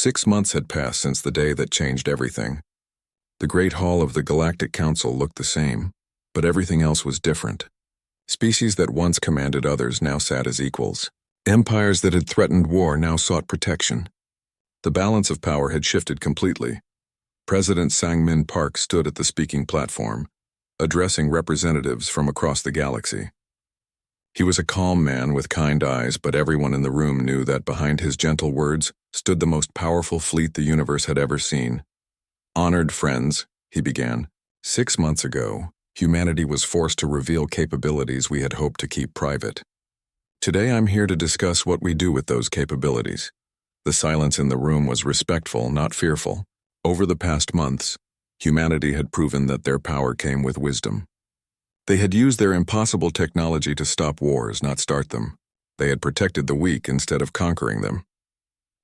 6 months had passed since the day that changed everything. The Great Hall of the Galactic Council looked the same, but everything else was different. Species that once commanded others now sat as equals. Empires that had threatened war now sought protection. The balance of power had shifted completely. President Sang-Min Park stood at the speaking platform, addressing representatives from across the galaxy. He was a calm man with kind eyes, but everyone in the room knew that behind his gentle words stood the most powerful fleet the universe had ever seen. "Honored friends," he began, "6 months ago, humanity was forced to reveal capabilities we had hoped to keep private. Today I'm here to discuss what we do with those capabilities." The silence in the room was respectful, not fearful. Over the past months, humanity had proven that their power came with wisdom. They had used their impossible technology to stop wars, not start them. They had protected the weak instead of conquering them.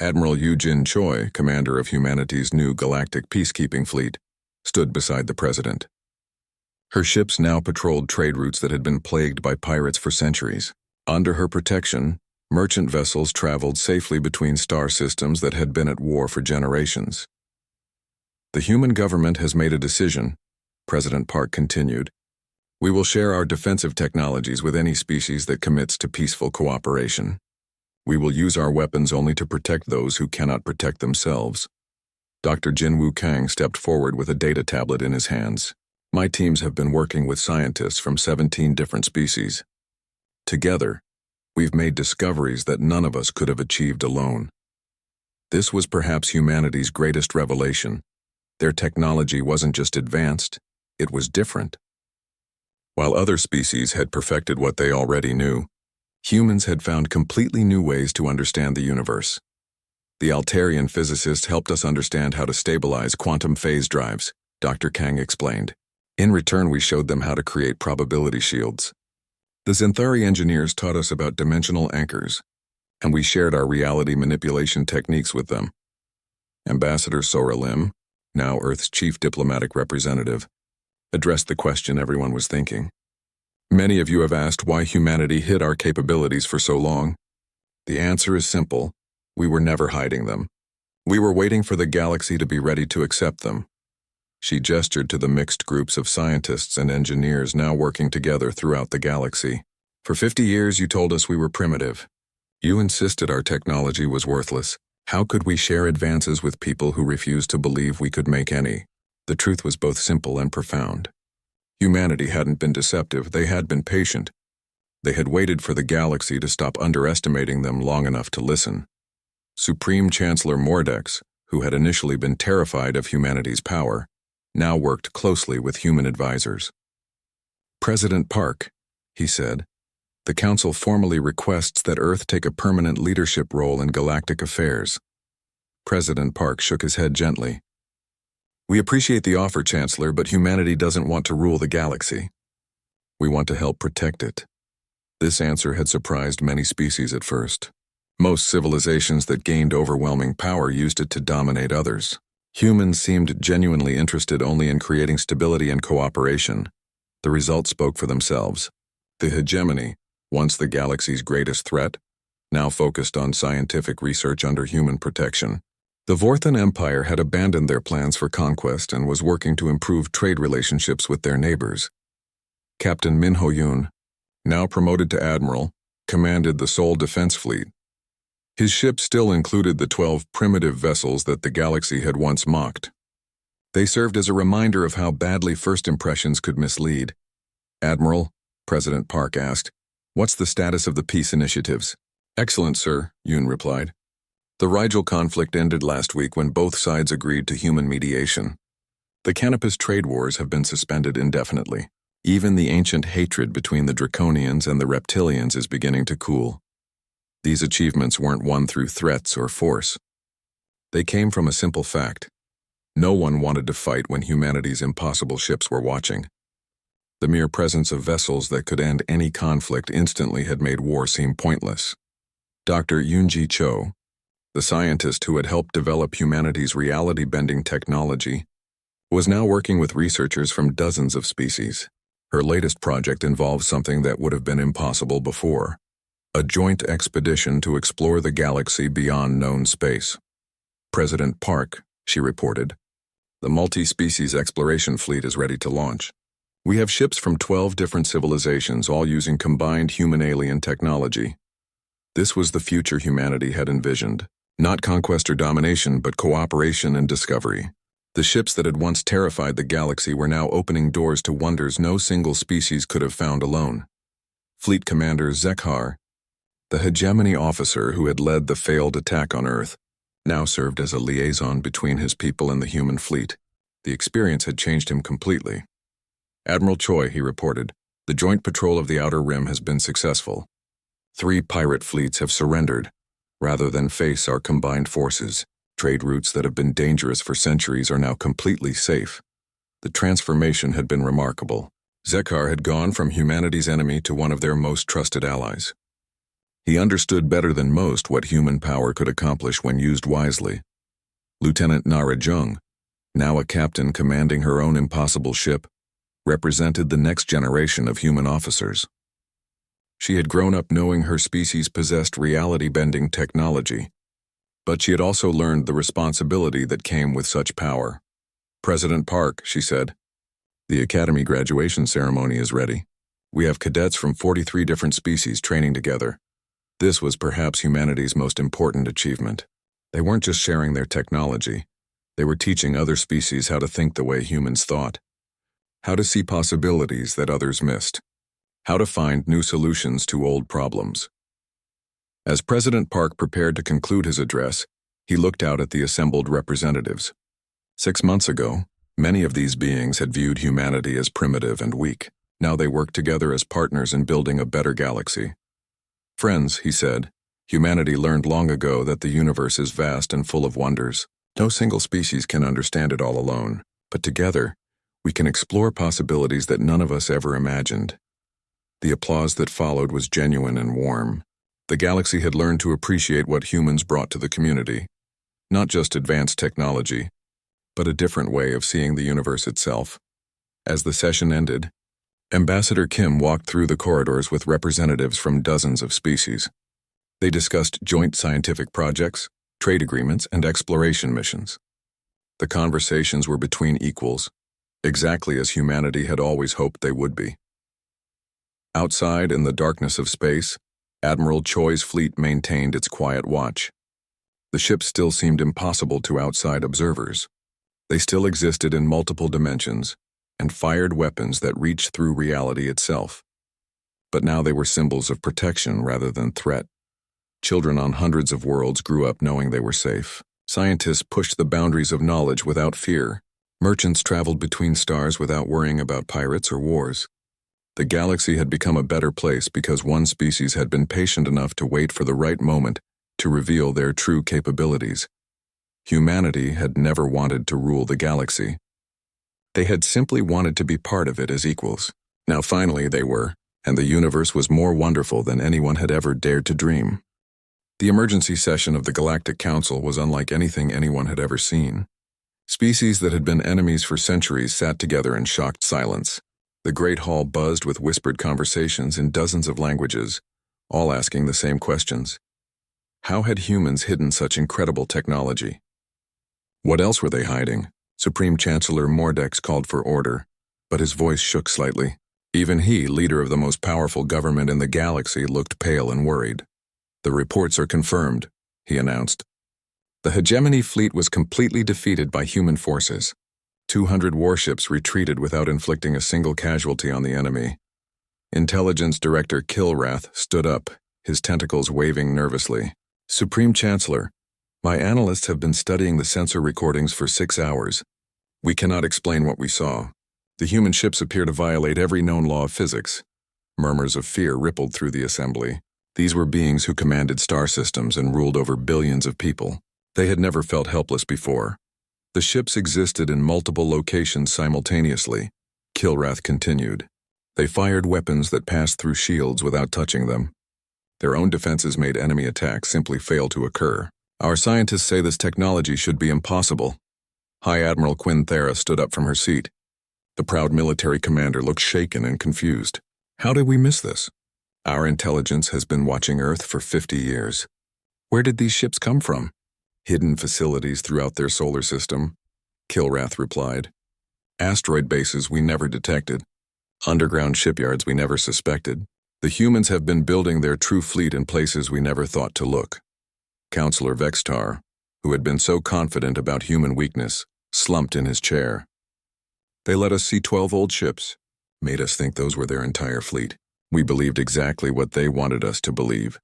Admiral Eugene Choi, commander of humanity's new galactic peacekeeping fleet, stood beside the president. Her ships now patrolled trade routes that had been plagued by pirates for centuries. Under her protection, merchant vessels traveled safely between star systems that had been at war for generations. "The human government has made a decision," President Park continued. "We will share our defensive technologies with any species that commits to peaceful cooperation. We will use our weapons only to protect those who cannot protect themselves." Dr. Jinwoo Kang stepped forward with a data tablet in his hands. "My teams have been working with scientists from 17 different species. Together, we've made discoveries that none of us could have achieved alone. This was perhaps humanity's greatest revelation. Their technology wasn't just advanced, it was different. While other species had perfected what they already knew, humans had found completely new ways to understand the universe. The Altarian physicists helped us understand how to stabilize quantum phase drives," Dr. Kang explained. "In return, we showed them how to create probability shields. The Xanthari engineers taught us about dimensional anchors, and we shared our reality manipulation techniques with them." Ambassador Sora Lim, now Earth's chief diplomatic representative, addressed the question everyone was thinking. "Many of you have asked why humanity hid our capabilities for so long. The answer is simple: we were never hiding them. We were waiting for the galaxy to be ready to accept them." She gestured to the mixed groups of scientists and engineers now working together throughout the galaxy. "For 50 years you told us we were primitive. You insisted our technology was worthless. How could we share advances with people who refused to believe we could make any?" The truth was both simple and profound. Humanity hadn't been deceptive, they had been patient. They had waited for the galaxy to stop underestimating them long enough to listen. Supreme Chancellor Mordex, who had initially been terrified of humanity's power, now worked closely with human advisors. "President Park," he said, "the Council formally requests that Earth take a permanent leadership role in galactic affairs." President Park shook his head gently. "We appreciate the offer, Chancellor, but humanity doesn't want to rule the galaxy. We want to help protect it." This answer had surprised many species at first. Most civilizations that gained overwhelming power used it to dominate others. Humans seemed genuinely interested only in creating stability and cooperation. The results spoke for themselves. The hegemony, once the galaxy's greatest threat, now focused on scientific research under human protection. The Vorthan Empire had abandoned their plans for conquest and was working to improve trade relationships with their neighbors. Captain Min Ho-yoon, now promoted to admiral, commanded the Seoul Defense Fleet. His ship still included the 12 primitive vessels that the galaxy had once mocked. They served as a reminder of how badly first impressions could mislead. "Admiral," President Park asked, "what's the status of the peace initiatives?" "Excellent, sir," Yoon replied. "The Rigel conflict ended last week when both sides agreed to human mediation. The Canopus trade wars have been suspended indefinitely. Even the ancient hatred between the Draconians and the Reptilians is beginning to cool. These achievements weren't won through threats or force. They came from a simple fact. No one wanted to fight when humanity's impossible ships were watching. The mere presence of vessels that could end any conflict instantly had made war seem pointless." Dr. Yoonji Cho, the scientist who had helped develop humanity's reality-bending technology, was now working with researchers from dozens of species. Her latest project involved something that would have been impossible before: a joint expedition to explore the galaxy beyond known space. President Park, she reported. The multi-species exploration fleet is ready to launch. We have ships from 12 different civilizations, all using combined human-alien technology. This was the future humanity had envisioned. Not conquest or domination, but cooperation and discovery. The ships that had once terrified the galaxy were now opening doors to wonders no single species could have found alone. Fleet Commander Zekhar, the hegemony officer who had led the failed attack on Earth, now served as a liaison between his people and the human fleet. The experience had changed him completely. Admiral Choi, he reported, the joint patrol of the Outer Rim has been successful. 3 pirate fleets have surrendered, rather than face our combined forces. Trade routes that have been dangerous for centuries are now completely safe. The transformation had been remarkable. Zekhar had gone from humanity's enemy to one of their most trusted allies. He understood better than most what human power could accomplish when used wisely. Lieutenant Narration, now a captain commanding her own impossible ship, represented the next generation of human officers. She had grown up knowing her species possessed reality-bending technology, but she had also learned the responsibility that came with such power. President Park, she said, the Academy graduation ceremony is ready. We have cadets from 43 different species training together. This was perhaps humanity's most important achievement. They weren't just sharing their technology. They were teaching other species how to think the way humans thought, how to see possibilities that others missed, how to find new solutions to old problems. As President Park prepared to conclude his address, he looked out at the assembled representatives. 6 months ago, many of these beings had viewed humanity as primitive and weak. Now they worked together as partners in building a better galaxy. Friends, he said, humanity learned long ago that the universe is vast and full of wonders. No single species can understand it all alone, but together, we can explore possibilities that none of us ever imagined. The applause that followed was genuine and warm. The galaxy had learned to appreciate what humans brought to the community. Not just advanced technology, but a different way of seeing the universe itself. As the session ended, Ambassador Kim walked through the corridors with representatives from dozens of species. They discussed joint scientific projects, trade agreements, and exploration missions. The conversations were between equals, exactly as humanity had always hoped they would be. Outside, in the darkness of space, Admiral Choi's fleet maintained its quiet watch. The ships still seemed impossible to outside observers. They still existed in multiple dimensions and fired weapons that reached through reality itself. But now they were symbols of protection rather than threat. Children on hundreds of worlds grew up knowing they were safe. Scientists pushed the boundaries of knowledge without fear. Merchants traveled between stars without worrying about pirates or wars. The galaxy had become a better place because one species had been patient enough to wait for the right moment to reveal their true capabilities. Humanity had never wanted to rule the galaxy. They had simply wanted to be part of it as equals. Now finally they were, and the universe was more wonderful than anyone had ever dared to dream. The emergency session of the Galactic Council was unlike anything anyone had ever seen. Species that had been enemies for centuries sat together in shocked silence. The great hall buzzed with whispered conversations in dozens of languages, all asking the same questions. How had humans hidden such incredible technology? What else were they hiding? Supreme Chancellor Mordex called for order, but his voice shook slightly. Even he, leader of the most powerful government in the galaxy, looked pale and worried. The reports are confirmed, he announced. The hegemony fleet was completely defeated by human forces. 200 warships retreated without inflicting a single casualty on the enemy. Intelligence Director Kilrath stood up, his tentacles waving nervously. Supreme Chancellor, my analysts have been studying the sensor recordings for 6 hours. We cannot explain what we saw. The human ships appear to violate every known law of physics. Murmurs of fear rippled through the assembly. These were beings who commanded star systems and ruled over billions of people. They had never felt helpless before. The ships existed in multiple locations simultaneously, Kilrath continued. They fired weapons that passed through shields without touching them. Their own defenses made enemy attacks simply fail to occur. Our scientists say this technology should be impossible. High Admiral Quinn Thera stood up from her seat. The proud military commander looked shaken and confused. How did we miss this? Our intelligence has been watching Earth for 50 years. Where did these ships come from? Hidden facilities throughout their solar system, Kilrath replied. Asteroid bases we never detected. Underground shipyards we never suspected. The humans have been building their true fleet in places we never thought to look. Counselor Vextar, who had been so confident about human weakness, slumped in his chair. They let us see 12 old ships, made us think those were their entire fleet. We believed exactly what they wanted us to believe.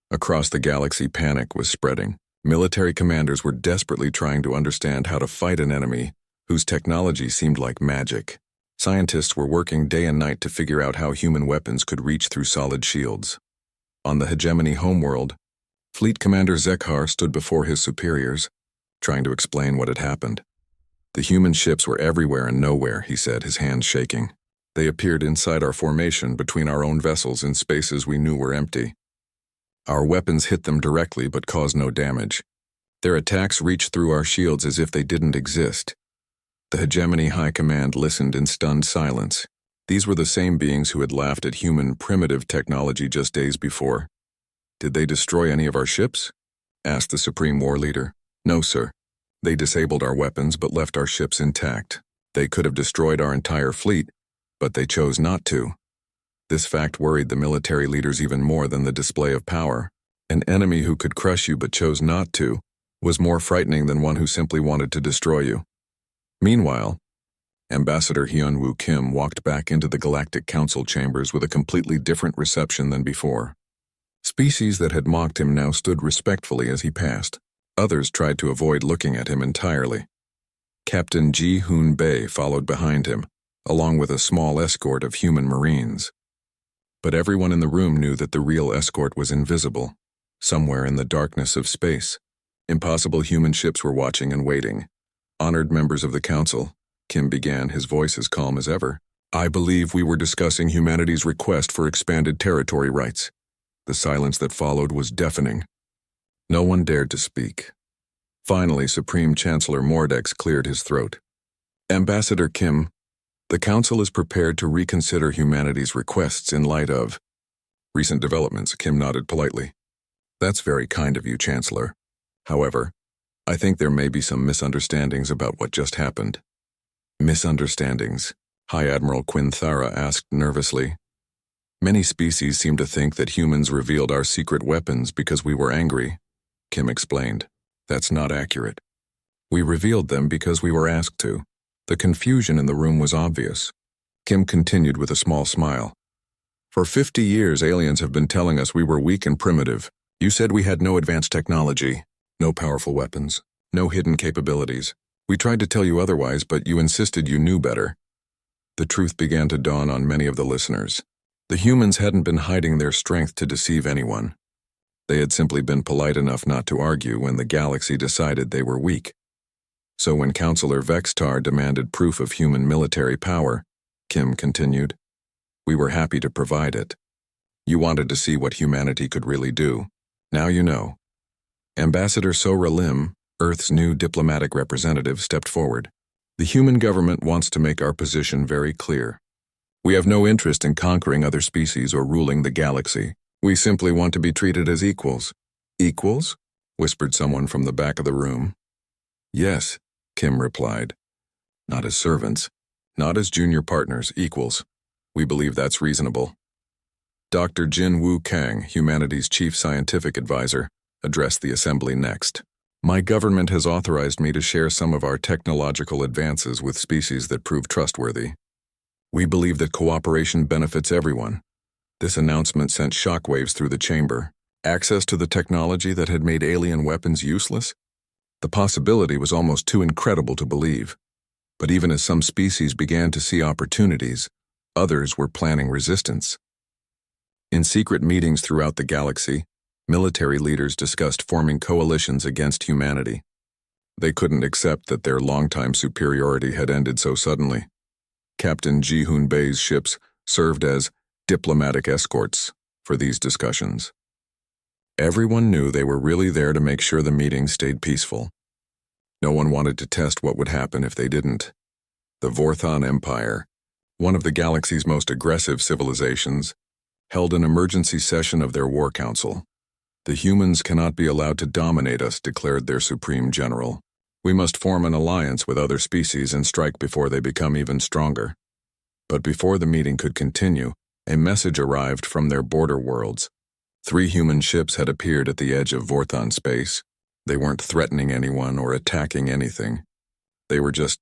Across the galaxy, panic was spreading. Military commanders were desperately trying to understand how to fight an enemy whose technology seemed like magic. Scientists were working day and night to figure out how human weapons could reach through solid shields. On the hegemony homeworld, Fleet Commander Zekhar stood before his superiors, trying to explain what had happened. The human ships were everywhere and nowhere, he said, his hands shaking. They appeared inside our formation between our own vessels in spaces we knew were empty. Our weapons hit them directly but caused no damage. Their attacks reached through our shields as if they didn't exist. The Hegemony High Command listened in stunned silence. These were the same beings who had laughed at human primitive technology just days before. Did they destroy any of our ships? Asked the Supreme War Leader. No, sir. They disabled our weapons but left our ships intact. They could have destroyed our entire fleet, but they chose not to. This fact worried the military leaders even more than the display of power. An enemy who could crush you but chose not to was more frightening than one who simply wanted to destroy you. Meanwhile, Ambassador Hyun-woo Kim walked back into the Galactic Council chambers with a completely different reception than before. Species that had mocked him now stood respectfully as he passed. Others tried to avoid looking at him entirely. Captain Ji-hoon Bae followed behind him, along with a small escort of human marines. But everyone in the room knew that the real escort was invisible, somewhere in the darkness of space. Impossible human ships were watching and waiting. Honored members of the Council, Kim began, his voice as calm as ever. I believe we were discussing humanity's request for expanded territory rights. The silence that followed was deafening. No one dared to speak. Finally, Supreme Chancellor Mordex cleared his throat. Ambassador Kim, the Council is prepared to reconsider humanity's requests in light of recent developments. Kim nodded politely. That's very kind of you, Chancellor. However, I think there may be some misunderstandings about what just happened. Misunderstandings? High Admiral Quinthara asked nervously. Many species seem to think that humans revealed our secret weapons because we were angry, Kim explained. That's not accurate. We revealed them because we were asked to. The confusion in the room was obvious. Kim continued with a small smile. For 50 years, aliens have been telling us we were weak and primitive. You said we had no advanced technology, no powerful weapons, no hidden capabilities. We tried to tell you otherwise, but you insisted you knew better. The truth began to dawn on many of the listeners. The humans hadn't been hiding their strength to deceive anyone. They had simply been polite enough not to argue when the galaxy decided they were weak. So when Counselor Vextar demanded proof of human military power, Kim continued, we were happy to provide it. You wanted to see what humanity could really do. Now you know. Ambassador Sora Lim, Earth's new diplomatic representative, stepped forward. The human government wants to make our position very clear. We have no interest in conquering other species or ruling the galaxy. We simply want to be treated as equals. Equals? Whispered someone from the back of the room. Yes, Kim replied. Not as servants, not as junior partners, equals. We believe that's reasonable. Dr. Jin-Woo Kang, humanity's chief scientific advisor, addressed the assembly next. My government has authorized me to share some of our technological advances with species that prove trustworthy. We believe that cooperation benefits everyone. This announcement sent shockwaves through the chamber. Access to the technology that had made alien weapons useless? The possibility was almost too incredible to believe. But even as some species began to see opportunities, others were planning resistance. In secret meetings throughout the galaxy, military leaders discussed forming coalitions against humanity. They couldn't accept that their longtime superiority had ended so suddenly. Captain Ji-hoon Bae's ships served as diplomatic escorts for these discussions. Everyone knew they were really there to make sure the meeting stayed peaceful. No one wanted to test what would happen if they didn't. The Vorthon Empire, one of the galaxy's most aggressive civilizations, held an emergency session of their war council. The humans cannot be allowed to dominate us, declared their supreme general. We must form an alliance with other species and strike before they become even stronger. But before the meeting could continue, a message arrived from their border worlds. 3 human ships had appeared at the edge of Vorthon space. They weren't threatening anyone or attacking anything. They were just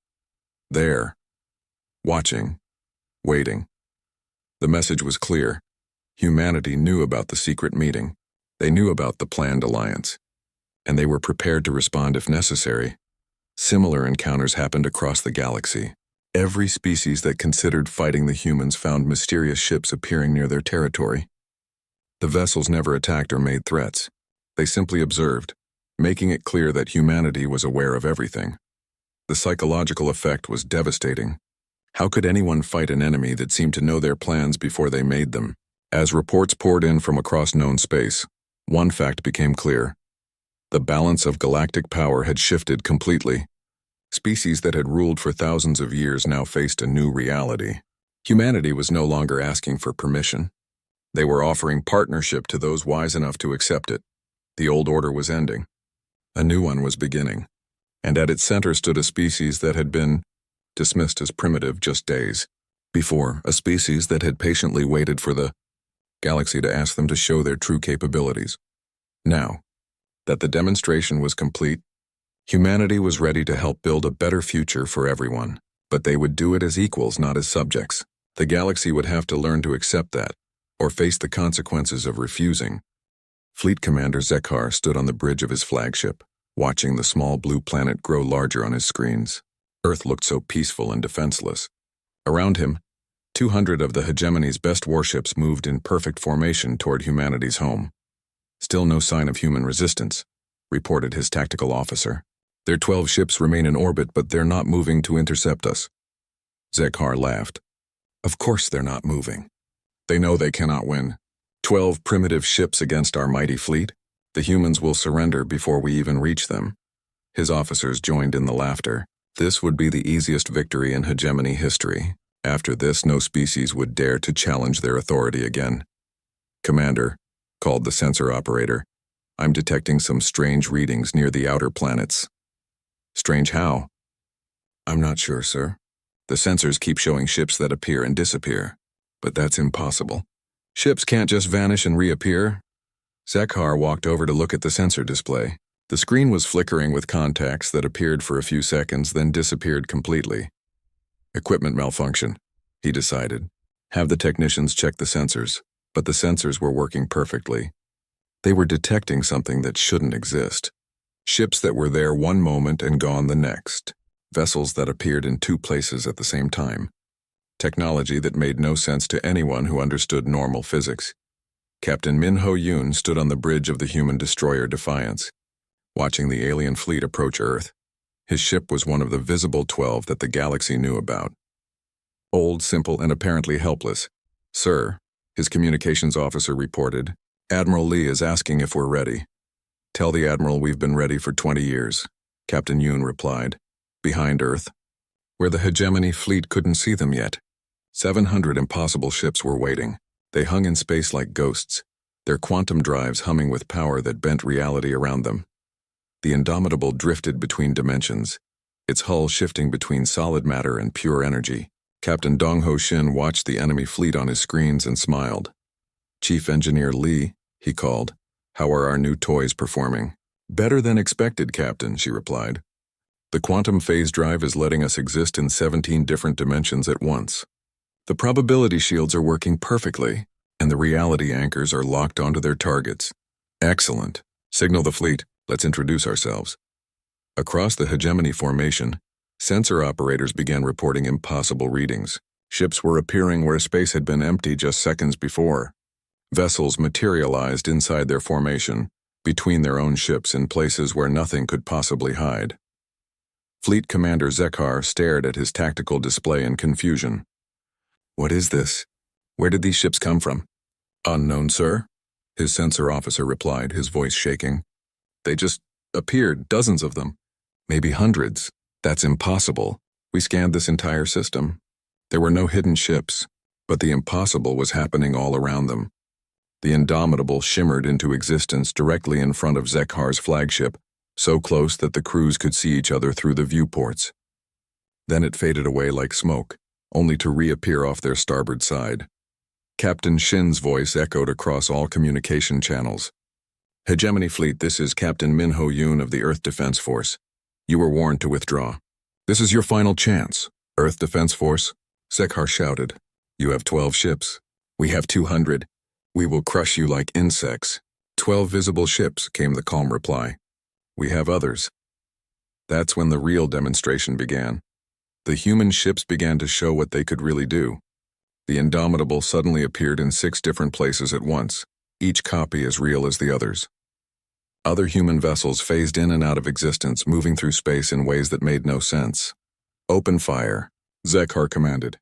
there, watching, waiting. The message was clear. Humanity knew about the secret meeting. They knew about the planned alliance, and they were prepared to respond if necessary. Similar encounters happened across the galaxy. Every species that considered fighting the humans found mysterious ships appearing near their territory. The vessels never attacked or made threats. They simply observed, making it clear that humanity was aware of everything. The psychological effect was devastating. How could anyone fight an enemy that seemed to know their plans before they made them? As reports poured in from across known space, one fact became clear. The balance of galactic power had shifted completely. Species that had ruled for thousands of years now faced a new reality. Humanity was no longer asking for permission. They were offering partnership to those wise enough to accept it. The old order was ending. A new one was beginning. And at its center stood a species that had been dismissed as primitive just days before, a species that had patiently waited for the galaxy to ask them to show their true capabilities. Now, that the demonstration was complete, humanity was ready to help build a better future for everyone, but they would do it as equals, not as subjects. The galaxy would have to learn to accept that, or face the consequences of refusing. Fleet Commander Zekhar stood on the bridge of his flagship, watching the small blue planet grow larger on his screens. Earth looked so peaceful and defenseless. Around him, 200 of the hegemony's best warships moved in perfect formation toward humanity's home. Still no sign of human resistance, reported his tactical officer. Their 12 ships remain in orbit, but they're not moving to intercept us. Zekhar laughed. Of course they're not moving. They know they cannot win. 12 primitive ships against our mighty fleet? The humans will surrender before we even reach them. His officers joined in the laughter. This would be the easiest victory in hegemony history. After this, no species would dare to challenge their authority again. Commander, called the sensor operator, I'm detecting some strange readings near the outer planets. Strange how? I'm not sure, sir. The sensors keep showing ships that appear and disappear, but that's impossible. Ships can't just vanish and reappear. Zekhar walked over to look at the sensor display. The screen was flickering with contacts that appeared for a few seconds, then disappeared completely. Equipment malfunction, he decided. Have the technicians check the sensors, but the sensors were working perfectly. They were detecting something that shouldn't exist. Ships that were there one moment and gone the next. Vessels that appeared in 2 places at the same time. Technology that made no sense to anyone who understood normal physics. Captain Min Ho Yoon stood on the bridge of the human destroyer Defiance, watching the alien fleet approach Earth. His ship was one of the visible 12 that the galaxy knew about. Old, simple, and apparently helpless. Sir, his communications officer reported, Admiral Lee is asking if we're ready. Tell the Admiral we've been ready for 20 years, Captain Yoon replied. Behind Earth, where the hegemony fleet couldn't see them yet. 700 impossible ships were waiting. They hung in space like ghosts, their quantum drives humming with power that bent reality around them. The Indomitable drifted between dimensions, its hull shifting between solid matter and pure energy. Captain Dong Ho Shin watched the enemy fleet on his screens and smiled. Chief Engineer Lee, he called, how are our new toys performing? Better than expected, Captain, she replied. The quantum phase drive is letting us exist in 17 different dimensions at once. The probability shields are working perfectly, and the reality anchors are locked onto their targets. Excellent. Signal the fleet. Let's introduce ourselves. Across the hegemony formation, sensor operators began reporting impossible readings. Ships were appearing where space had been empty just seconds before. Vessels materialized inside their formation, between their own ships in places where nothing could possibly hide. Fleet Commander Zekhar stared at his tactical display in confusion. What is this? Where did these ships come from? Unknown, sir, his sensor officer replied, his voice shaking. They just appeared, dozens of them. Maybe hundreds. That's impossible. We scanned this entire system. There were no hidden ships, but the impossible was happening all around them. The Indomitable shimmered into existence directly in front of Zekhar's flagship, so close that the crews could see each other through the viewports. Then it faded away like smoke, only to reappear off their starboard side. Captain Shin's voice echoed across all communication channels. "Hegemony Fleet, this is Captain Minho Yoon of the Earth Defense Force. You were warned to withdraw. This is your final chance." "Earth Defense Force?" Zekhar shouted. "You have 12 ships. We have 200. We will crush you like insects." 12 visible ships," came the calm reply. "We have others." That's when the real demonstration began. The human ships began to show what they could really do. The Indomitable suddenly appeared in 6 different places at once, each copy as real as the others. Other human vessels phased in and out of existence, moving through space in ways that made no sense. "Open fire," Zekhar commanded.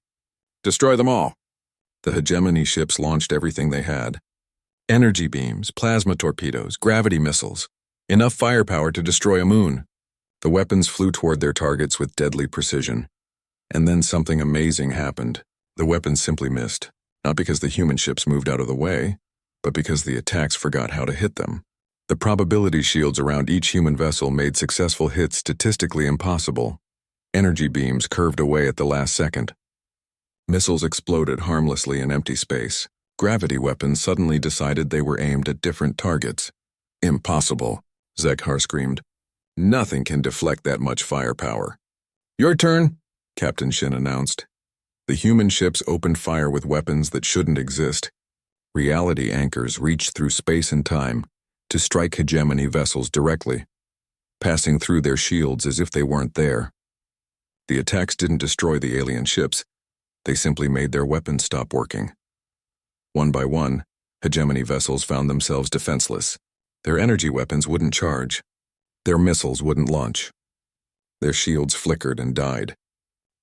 "Destroy them all." The hegemony ships launched everything they had. Energy beams, plasma torpedoes, gravity missiles. Enough firepower to destroy a moon. The weapons flew toward their targets with deadly precision. And then something amazing happened. The weapons simply missed, not because the human ships moved out of the way, but because the attacks forgot how to hit them. The probability shields around each human vessel made successful hits statistically impossible. Energy beams curved away at the last second. Missiles exploded harmlessly in empty space. Gravity weapons suddenly decided they were aimed at different targets. "Impossible," Zekhar screamed. "Nothing can deflect that much firepower." "Your turn," Captain Shin announced. The human ships opened fire with weapons that shouldn't exist. Reality anchors reached through space and time to strike hegemony vessels directly, passing through their shields as if they weren't there. The attacks didn't destroy the alien ships. They simply made their weapons stop working. One by one, hegemony vessels found themselves defenseless. Their energy weapons wouldn't charge. Their missiles wouldn't launch. Their shields flickered and died.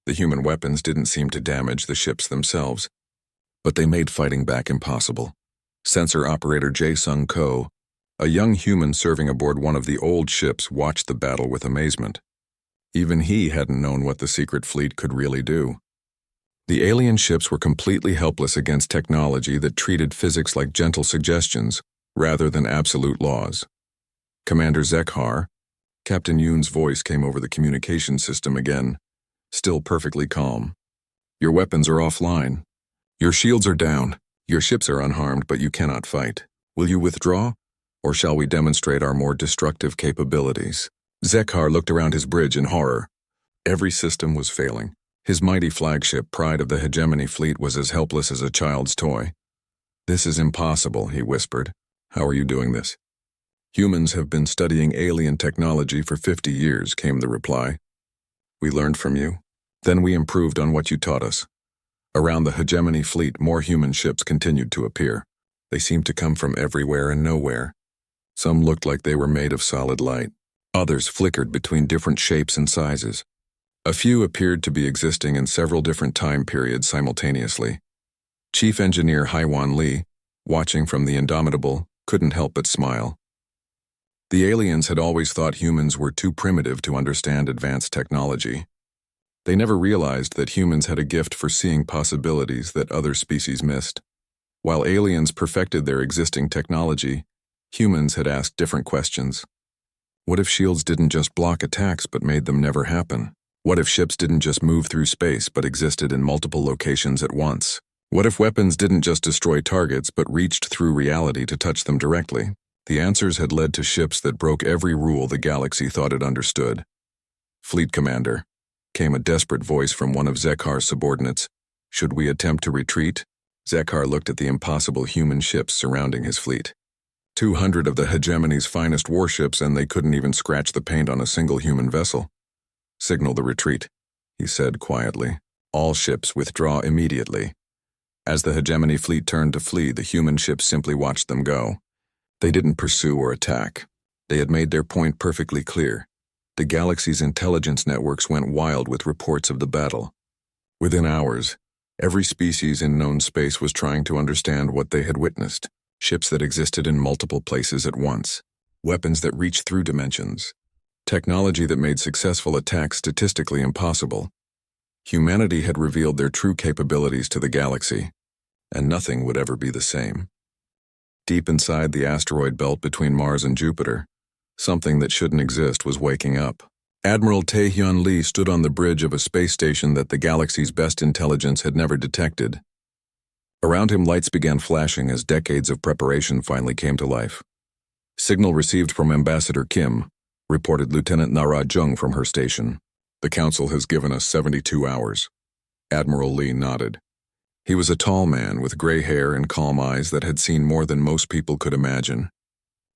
The human weapons didn't seem to damage the ships themselves, but they made fighting back impossible. Sensor operator Jae-Sung Ko, a young human serving aboard one of the old ships, watched the battle with amazement. Even he hadn't known what the secret fleet could really do. The alien ships were completely helpless against technology that treated physics like gentle suggestions rather than absolute laws. "Commander Zekhar," Captain Yoon's voice came over the communication system again, still perfectly calm. "Your weapons are offline. Your shields are down. Your ships are unharmed, but you cannot fight. Will you withdraw, or shall we demonstrate our more destructive capabilities?" Zekhar looked around his bridge in horror. Every system was failing. His mighty flagship, pride of the hegemony fleet, was as helpless as a child's toy. "This is impossible," he whispered. "How are you doing this?" "Humans have been studying alien technology for 50 years, came the reply. "We learned from you. Then we improved on what you taught us." Around the hegemony fleet, more human ships continued to appear. They seemed to come from everywhere and nowhere. Some looked like they were made of solid light. Others flickered between different shapes and sizes. A few appeared to be existing in several different time periods simultaneously. Chief Engineer Haiwan Lee, watching from the Indomitable, couldn't help but smile. The aliens had always thought humans were too primitive to understand advanced technology. They never realized that humans had a gift for seeing possibilities that other species missed. While aliens perfected their existing technology, humans had asked different questions. What if shields didn't just block attacks but made them never happen? What if ships didn't just move through space but existed in multiple locations at once? What if weapons didn't just destroy targets but reached through reality to touch them directly? The answers had led to ships that broke every rule the galaxy thought it understood. "Fleet Commander," came a desperate voice from one of Zekhar's subordinates. "Should we attempt to retreat?" Zekhar looked at the impossible human ships surrounding his fleet. 200 of the hegemony's finest warships, and they couldn't even scratch the paint on a single human vessel. "Signal the retreat," he said quietly. "All ships withdraw immediately." As the hegemony fleet turned to flee, the human ships simply watched them go. They didn't pursue or attack. They had made their point perfectly clear. The galaxy's intelligence networks went wild with reports of the battle. Within hours, every species in known space was trying to understand what they had witnessed. Ships that existed in multiple places at once. Weapons that reached through dimensions. Technology that made successful attacks statistically impossible. Humanity had revealed their true capabilities to the galaxy, and nothing would ever be the same. Deep inside the asteroid belt between Mars and Jupiter, something that shouldn't exist was waking up. Admiral Tae-hyun Lee stood on the bridge of a space station that the galaxy's best intelligence had never detected. Around him, lights began flashing as decades of preparation finally came to life. Signal received from Ambassador Kim, reported Lieutenant Nara Jung from her station. The Council has given us 72 hours. Admiral Lee nodded. He was a tall man with gray hair and calm eyes that had seen more than most people could imagine.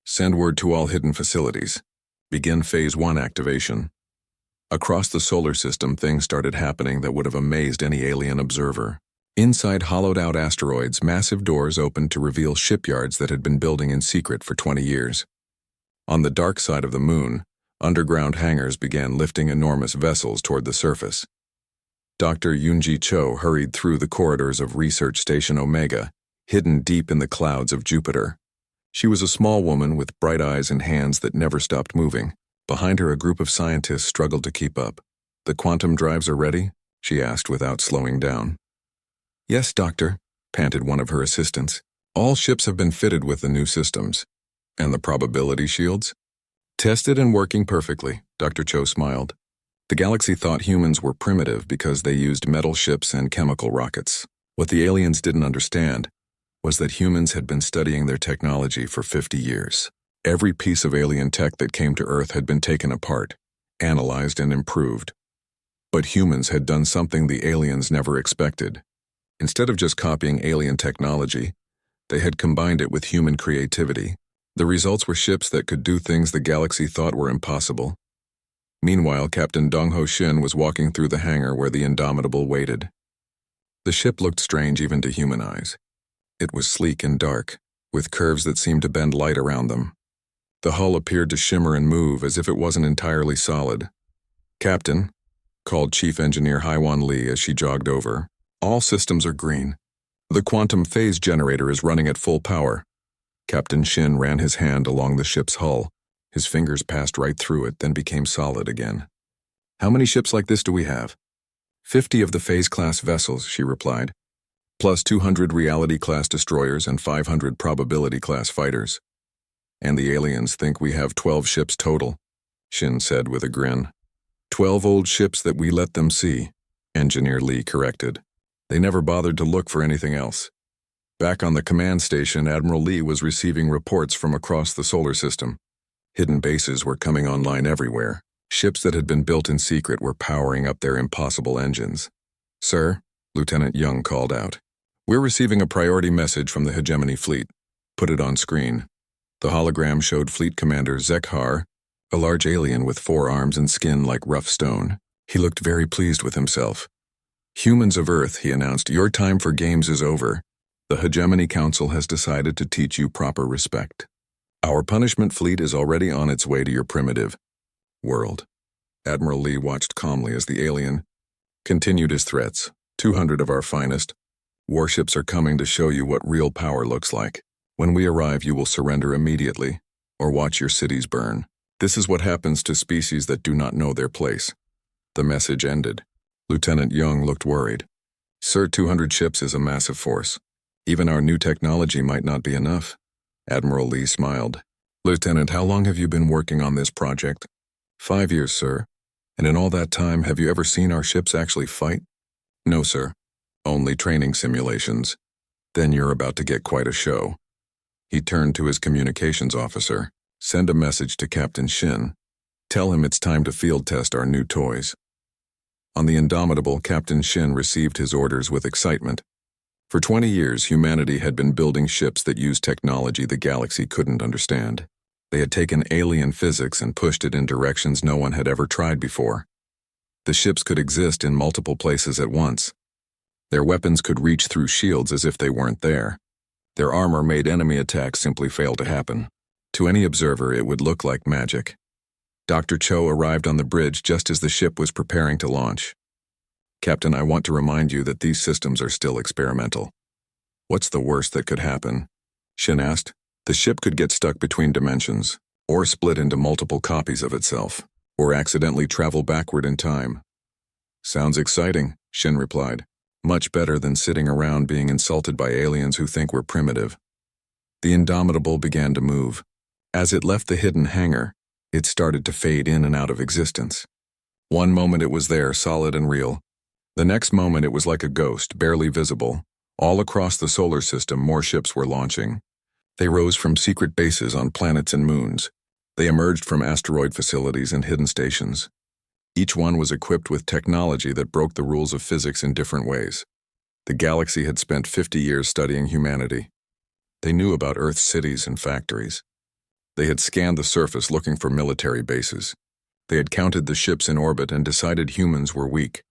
Send word to all hidden facilities. Begin Phase 1 activation. Across the solar system, things started happening that would have amazed any alien observer. Inside hollowed-out asteroids, massive doors opened to reveal shipyards that had been building in secret for 20 years. On the dark side of the moon, underground hangars began lifting enormous vessels toward the surface. Dr. Yoonji Cho hurried through the corridors of Research Station Omega, hidden deep in the clouds of Jupiter. She was a small woman with bright eyes and hands that never stopped moving. Behind her, a group of scientists struggled to keep up. "The quantum drives are ready?" she asked without slowing down. "Yes, Doctor," panted one of her assistants. "All ships have been fitted with the new systems." "And the probability shields?" "Tested and working perfectly," Dr. Cho smiled. The galaxy thought humans were primitive because they used metal ships and chemical rockets. What the aliens didn't understand was that humans had been studying their technology for 50 years. Every piece of alien tech that came to Earth had been taken apart, analyzed, and improved. But humans had done something the aliens never expected. Instead of just copying alien technology, they had combined it with human creativity. The results were ships that could do things the galaxy thought were impossible. Meanwhile, Captain Dong-ho Shin was walking through the hangar where the Indomitable waited. The ship looked strange even to human eyes. It was sleek and dark, with curves that seemed to bend light around them. The hull appeared to shimmer and move as if it wasn't entirely solid. "Captain," called Chief Engineer Haiwan Lee as she jogged over, "all systems are green. The quantum phase generator is running at full power." Captain Shin ran his hand along the ship's hull. His fingers passed right through it, then became solid again. "How many ships like this do we have?" 50 of the Phase-class vessels," she replied, "plus 200 Reality-class destroyers and 500 Probability-class fighters." "And the aliens think we have 12 ships total," Shin said with a grin. "12 old ships that we let them see," Engineer Lee corrected. "They never bothered to look for anything else." Back on the command station, Admiral Lee was receiving reports from across the solar system. Hidden bases were coming online everywhere. Ships that had been built in secret were powering up their impossible engines. "Sir," Lieutenant Young called out, "we're receiving a priority message from the Hegemony Fleet." "Put it on screen." The hologram showed Fleet Commander Zekhar, a large alien with 4 arms and skin like rough stone. He looked very pleased with himself. "Humans of Earth," he announced, "your time for games is over. The Hegemony Council has decided to teach you proper respect. Our punishment fleet is already on its way to your primitive world." Admiral Lee watched calmly as the alien continued his threats. 200 of our finest warships are coming to show you what real power looks like. When we arrive, you will surrender immediately, or watch your cities burn. This is what happens to species that do not know their place." The message ended. Lieutenant Young looked worried. "Sir, 200 ships is a massive force. Even our new technology might not be enough." Admiral Lee smiled. "Lieutenant, how long have you been working on this project?" 5 years, sir. "And in all that time, have you ever seen our ships actually fight?" "No, sir. Only training simulations." "Then you're about to get quite a show." He turned to his communications officer. "Send a message to Captain Shin. Tell him it's time to field test our new toys." On the Indomitable, Captain Shin received his orders with excitement. For 20 years, humanity had been building ships that used technology the galaxy couldn't understand. They had taken alien physics and pushed it in directions no one had ever tried before. The ships could exist in multiple places at once. Their weapons could reach through shields as if they weren't there. Their armor made enemy attacks simply fail to happen. To any observer, it would look like magic. Dr. Cho arrived on the bridge just as the ship was preparing to launch. "Captain, I want to remind you that these systems are still experimental." "What's the worst that could happen?" Shin asked. "The ship could get stuck between dimensions, or split into multiple copies of itself, or accidentally travel backward in time." "Sounds exciting," Shin replied. "Much better than sitting around being insulted by aliens who think we're primitive." The Indomitable began to move. As it left the hidden hangar, it started to fade in and out of existence. One moment it was there, solid and real. The next moment it was like a ghost, barely visible. All across the solar system, more ships were launching. They rose from secret bases on planets and moons. They emerged from asteroid facilities and hidden stations. Each one was equipped with technology that broke the rules of physics in different ways. The galaxy had spent 50 years studying humanity. They knew about Earth's cities and factories. They had scanned the surface looking for military bases. They had counted the ships in orbit and decided humans were weak.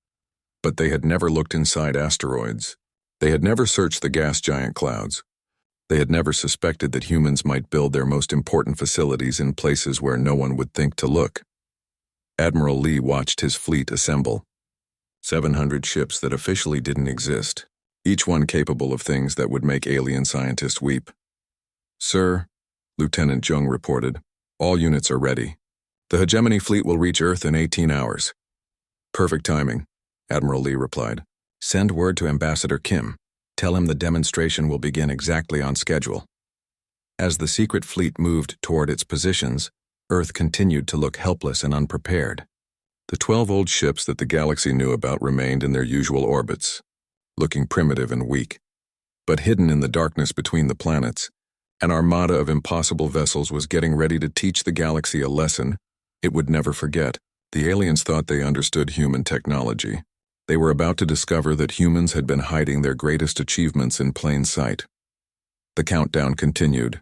But they had never looked inside asteroids. They had never searched the gas giant clouds. They had never suspected that humans might build their most important facilities in places where no one would think to look. Admiral Lee watched his fleet assemble. 700 ships that officially didn't exist, each one capable of things that would make alien scientists weep. "Sir," Lieutenant Jung reported, "all units are ready. The hegemony fleet will reach Earth in 18 hours. "Perfect timing," Admiral Lee replied. "Send word to Ambassador Kim. Tell him the demonstration will begin exactly on schedule." As the secret fleet moved toward its positions, Earth continued to look helpless and unprepared. The 12 old ships that the galaxy knew about remained in their usual orbits, looking primitive and weak. But hidden in the darkness between the planets, an armada of impossible vessels was getting ready to teach the galaxy a lesson it would never forget. The aliens thought they understood human technology. They were about to discover that humans had been hiding their greatest achievements in plain sight. The countdown continued.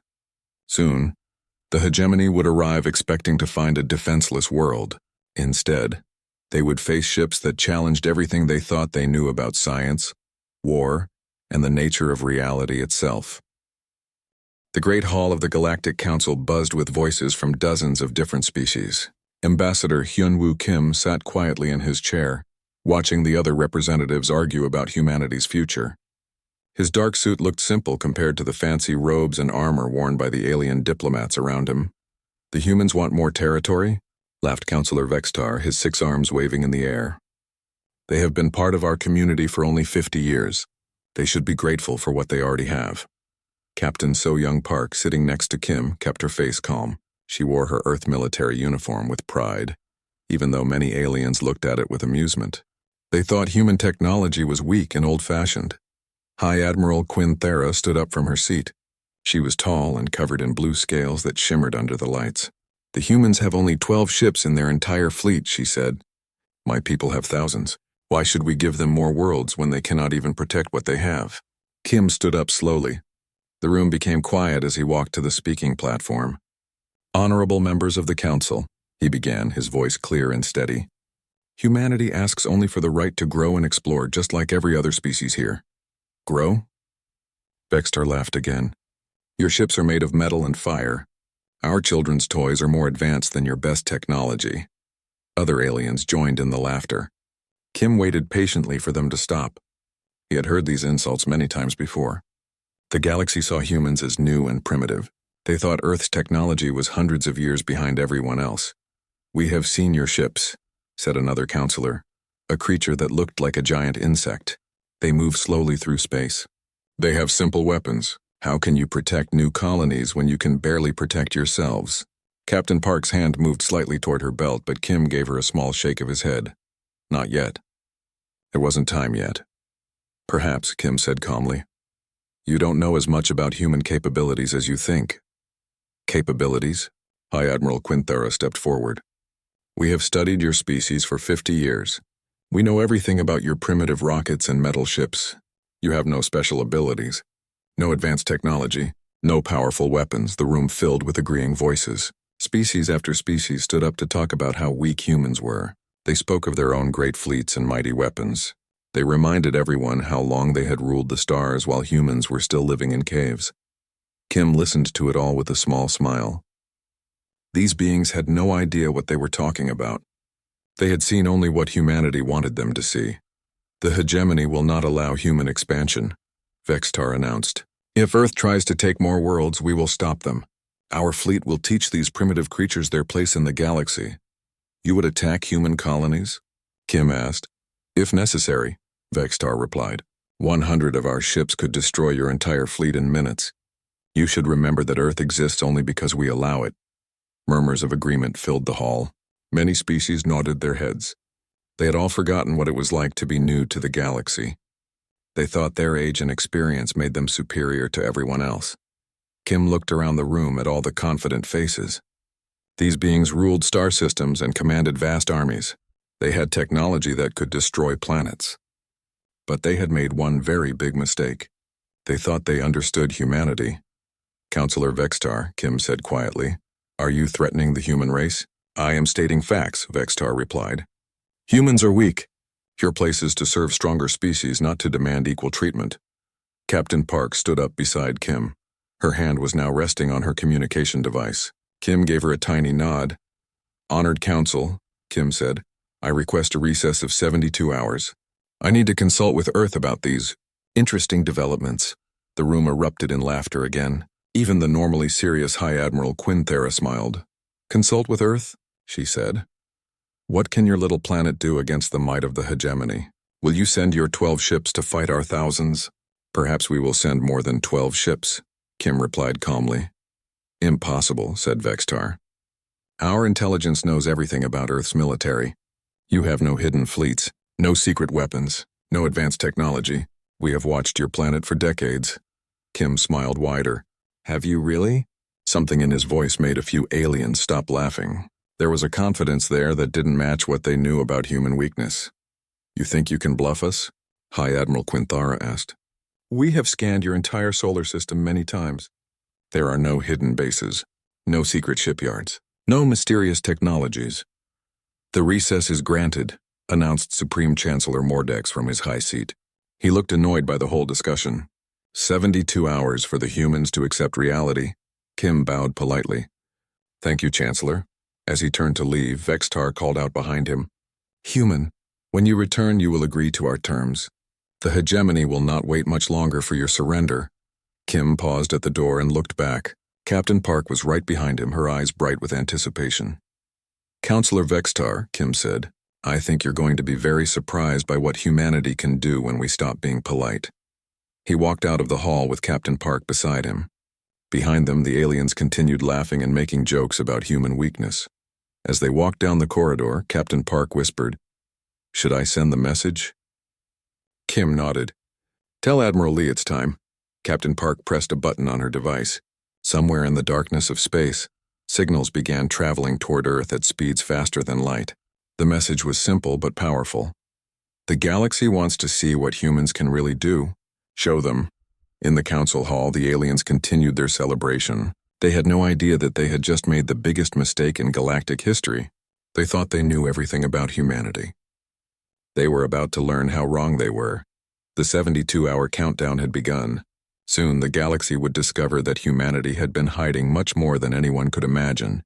Soon, the hegemony would arrive expecting to find a defenseless world. Instead, they would face ships that challenged everything they thought they knew about science, war, and the nature of reality itself. The Great Hall of the Galactic Council buzzed with voices from dozens of different species. Ambassador Hyun-woo Kim sat quietly in his chair, watching the other representatives argue about humanity's future. His dark suit looked simple compared to the fancy robes and armor worn by the alien diplomats around him. "The humans want more territory?" laughed Councillor Vextar, his 6 arms waving in the air. "They have been part of our community for only 50 years. They should be grateful for what they already have." Captain So-Young Park, sitting next to Kim, kept her face calm. She wore her Earth military uniform with pride, even though many aliens looked at it with amusement. They thought human technology was weak and old-fashioned. High Admiral Quinn Thera stood up from her seat. She was tall and covered in blue scales that shimmered under the lights. "The humans have only 12 ships in their entire fleet," she said. "My people have thousands. Why should we give them more worlds when they cannot even protect what they have?" Kim stood up slowly. The room became quiet as he walked to the speaking platform. "Honorable members of the Council," he began, his voice clear and steady. "Humanity asks only for the right to grow and explore just like every other species here." "Grow?" Vextar laughed again. "Your ships are made of metal and fire. Our children's toys are more advanced than your best technology." Other aliens joined in the laughter. Kim waited patiently for them to stop. He had heard these insults many times before. The galaxy saw humans as new and primitive. They thought Earth's technology was hundreds of years behind everyone else. "We have seen your ships," said another counselor, a creature that looked like a giant insect. "They move slowly through space. They have simple weapons. How can you protect new colonies when you can barely protect yourselves?" Captain Park's hand moved slightly toward her belt, but Kim gave her a small shake of his head. "Not yet. It wasn't time yet." "Perhaps," Kim said calmly. "You don't know as much about human capabilities as you think." "Capabilities?" High Admiral Quinthera stepped forward. "We have studied your species for 50 years. We know everything about your primitive rockets and metal ships. You have no special abilities, no advanced technology, no powerful weapons." The room filled with agreeing voices. Species after species stood up to talk about how weak humans were. They spoke of their own great fleets and mighty weapons. They reminded everyone how long they had ruled the stars while humans were still living in caves. Kim listened to it all with a small smile. These beings had no idea what they were talking about. They had seen only what humanity wanted them to see. "The hegemony will not allow human expansion," Vextar announced. "If Earth tries to take more worlds, we will stop them. Our fleet will teach these primitive creatures their place in the galaxy." "You would attack human colonies?" Kim asked. "If necessary," Vextar replied. 100 of our ships could destroy your entire fleet in minutes. You should remember that Earth exists only because we allow it. Murmurs of agreement filled the hall. Many species nodded their heads. They had all forgotten what it was like to be new to the galaxy. They thought their age and experience made them superior to everyone else. Kim looked around the room at all the confident faces. These beings ruled star systems and commanded vast armies. They had technology that could destroy planets. But they had made one very big mistake. They thought they understood humanity. Counselor Vextar, Kim said quietly, "Are you threatening the human race?" "I am stating facts," Vextar replied. "Humans are weak. Your place is to serve stronger species, not to demand equal treatment." Captain Park stood up beside Kim. Her hand was now resting on her communication device. Kim gave her a tiny nod. "Honored Council," Kim said, "I request a recess of 72 hours. I need to consult with Earth about these interesting developments." The room erupted in laughter again. Even the normally serious High Admiral Quinthera smiled. "Consult with Earth?" she said. "What can your little planet do against the might of the hegemony? Will you send your 12 ships to fight our thousands?" "Perhaps we will send more than 12 ships," Kim replied calmly. "Impossible," said Vextar. "Our intelligence knows everything about Earth's military. You have no hidden fleets, no secret weapons, no advanced technology. We have watched your planet for decades." Kim smiled wider. "Have you really?" Something in his voice made a few aliens stop laughing. There was a confidence there that didn't match what they knew about human weakness. "You think you can bluff us?" High Admiral Quinthara asked. "We have scanned your entire solar system many times. There are no hidden bases, no secret shipyards, no mysterious technologies." "The recess is granted," announced Supreme Chancellor Mordex from his high seat. He looked annoyed by the whole discussion. 72 hours for the humans to accept reality. Kim bowed politely. "Thank you, Chancellor." As he turned to leave, Vextar called out behind him, "Human, when you return you will agree to our terms. The hegemony will not wait much longer for your surrender." Kim paused at the door and looked back. Captain Park was right behind him, her eyes bright with anticipation. "Counselor Vextar," Kim said, "I think you're going to be very surprised by what humanity can do when we stop being polite." He walked out of the hall with Captain Park beside him. Behind them, the aliens continued laughing and making jokes about human weakness. As they walked down the corridor, Captain Park whispered, "Should I send the message?" Kim nodded. "Tell Admiral Lee it's time." Captain Park pressed a button on her device. Somewhere in the darkness of space, signals began traveling toward Earth at speeds faster than light. The message was simple but powerful. "The galaxy wants to see what humans can really do. Show them." In the council hall, the aliens continued their celebration. They had no idea that they had just made the biggest mistake in galactic history. They thought they knew everything about humanity. They were about to learn how wrong they were. The 72-hour countdown had begun. Soon the galaxy would discover that humanity had been hiding much more than anyone could imagine.